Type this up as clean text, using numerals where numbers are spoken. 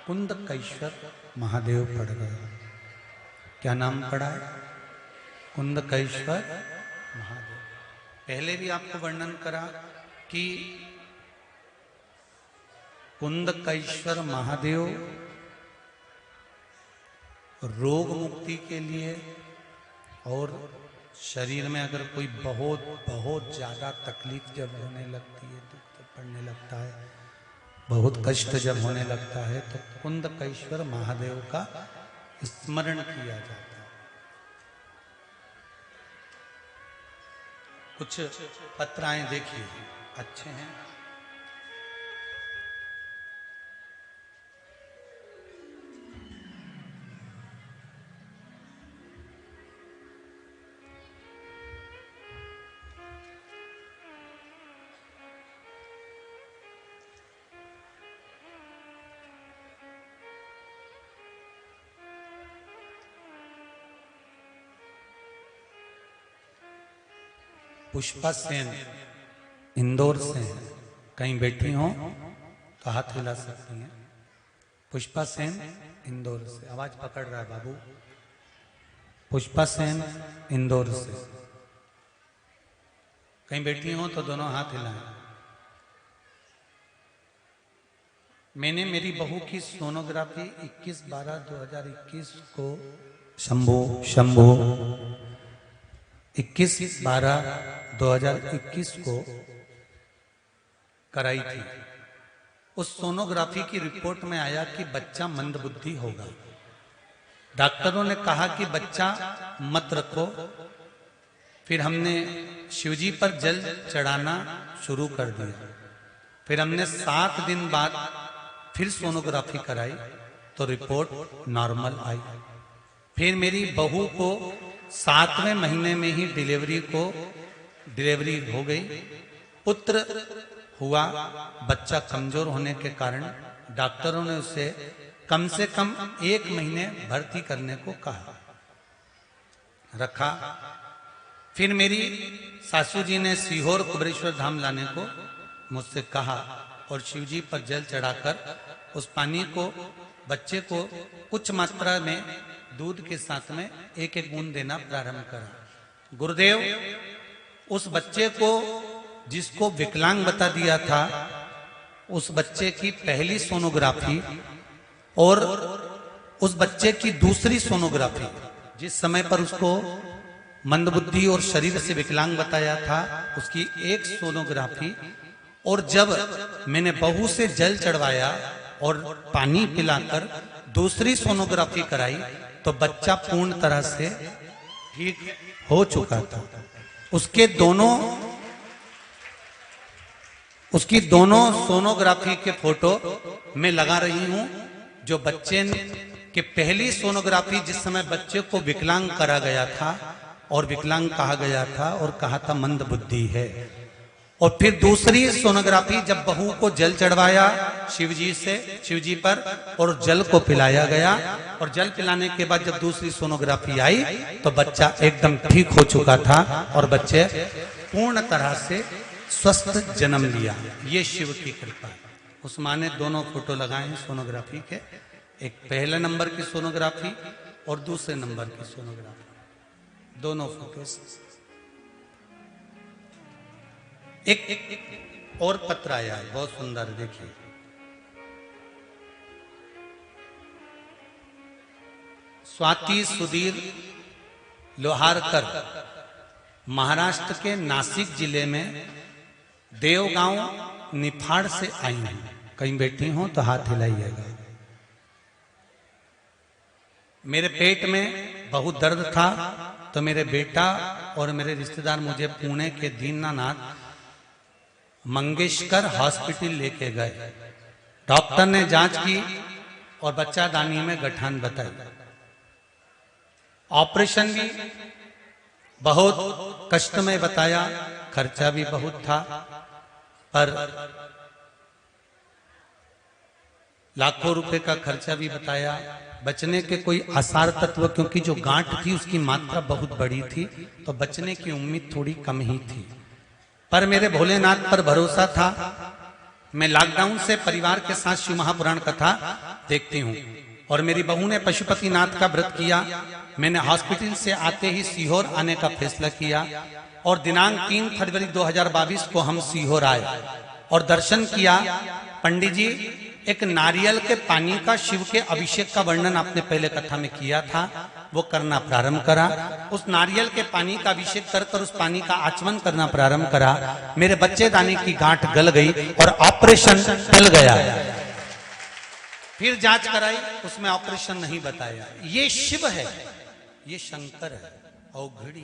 कुंदकेश्वर महादेव पड़ गया। क्या नाम पड़ा है? कुंदकेश्वर महादेव। पहले भी आपको वर्णन करा कि कुंदकेश्वर महादेव रोग मुक्ति के लिए और शरीर में अगर कोई बहुत बहुत ज्यादा तकलीफ जब होने लगती है, दुख जब पड़ने लगता है, बहुत कष्ट जब होने लगता है, तो कुंदकेश्वर महादेव का स्मरण किया जाता है। कुछ पत्राएं देखिए, अच्छे हैं। पुष्पा सेन इंदौर से हैं, कहीं बैठी हो तो हाथ हिला सकती हैं। पुष्पा सेन इंदौर से, आवाज पकड़ रहा है बाबू। पुष्पा सेन इंदौर से कहीं बैठी हो तो दोनों हाथ हिलाएं। मैंने मेरी बहू की सोनोग्राफी 21/12/2021 को शंभू 21/12/2021 को कराई थी। उस सोनोग्राफी की रिपोर्ट में आया कि बच्चा मंदबुद्धि होगा। डॉक्टरों ने कहा कि बच्चा मत रखो। फिर हमने शिवजी पर जल चढ़ाना शुरू कर दिया। फिर हमने 7 दिन बाद फिर सोनोग्राफी कराई तो रिपोर्ट नॉर्मल आई। फिर मेरी बहू को 7वें महीने में ही डिलीवरी हो गई, पुत्र हुआ। बच्चा कमजोर होने के कारण डॉक्टरों ने उसे कम से कम 1 महीने भर्ती करने को कहा, रखा। फिर मेरी सासू जी ने सीहोर कुबेरेश्वर धाम लाने को मुझसे कहा और शिवजी पर जल चढ़ाकर उस पानी को बच्चे को कुछ मात्रा में दूध के साथ में 1-1 बूंद देना प्रारंभ करा। गुरुदेव उस बच्चे को, जिसको विकलांग बता दिया था, उस बच्चे की पहली सोनोग्राफी और उस बच्चे की दूसरी सोनोग्राफी, जिस समय पर उसको मंदबुद्धि और शरीर से विकलांग बताया था, उसकी एक सोनोग्राफी, और जब मैंने बहू से जल चढ़वाया और पानी पिलाकर दूसरी सोनोग्राफी कराई तो बच्चा पूर्ण तरह से ठीक हो चुका था। उसकी दोनों सोनोग्राफी के फोटो मैं लगा रही हूं। जो बच्चे के पहली सोनोग्राफी, जिस समय बच्चे को विकलांग करा गया था और विकलांग कहा गया था और कहा था मंद बुद्धि है, और फिर दूसरी सोनोग्राफी जब बहू को जल चढ़वाया शिवजी पर और जल को पिलाया गया, और जल पिलाने के बाद जब दूसरी सोनोग्राफी आई तो बच्चा एकदम ठीक हो चुका था और बच्चे पूर्ण तरह से स्वस्थ जन्म लिया। ये शिव की कृपा है। उस मां ने दोनों फोटो लगाए हैं सोनोग्राफी के, एक पहले नंबर की सोनोग्राफी और दूसरे नंबर की सोनोग्राफी, दोनों फोटो। एक और पत्र आया है, बहुत सुंदर, देखिए। स्वाति सुधीर लोहारकर महाराष्ट्र के नासिक जिले में देवगांव निफाड़ से आई हैं। कहीं बैठी हो तो हाथ हिलाइएगा। मेरे पेट में बहुत दर्द था तो मेरे बेटा और मेरे रिश्तेदार मुझे पुणे के दीनानाथ मंगेशकर हॉस्पिटल लेके गए। डॉक्टर ने जांच की और बच्चादानी में गठान बताई। ऑपरेशन भी बहुत कष्टमय बताया, खर्चा भी बहुत था, पर लाखों रुपए का खर्चा भी बताया। बचने के कोई आसार तत्व, क्योंकि जो गांठ थी उसकी मात्रा बहुत बड़ी थी, तो बचने की उम्मीद थोड़ी कम ही थी। पर मेरे भोलेनाथ पर भरोसा था। मैं लॉकडाउन से परिवार के साथ शिव महापुराण कथा देखती हूँ। और मेरी बहू ने पशुपतिनाथ का व्रत किया। मैंने हॉस्पिटल से आते ही सीहोर आने का फैसला किया और दिनांक 3 फरवरी 2022 को हम सीहोर आए और दर्शन किया। पंडित जी, एक नारियल के पानी का शिव के अभिषेक का वर्णन आपने पहले कथा में किया था, वो करना प्रारंभ करा। उस नारियल के पानी का अभिषेक कर उस पानी का आचमन करना प्रारंभ करा। मेरे बच्चेदानी की गांठ गल गई और ऑपरेशन टल गया। फिर जांच कराई, उसमें ऑपरेशन नहीं बताया। ये शिव है, ये शंकर है। औघड़ी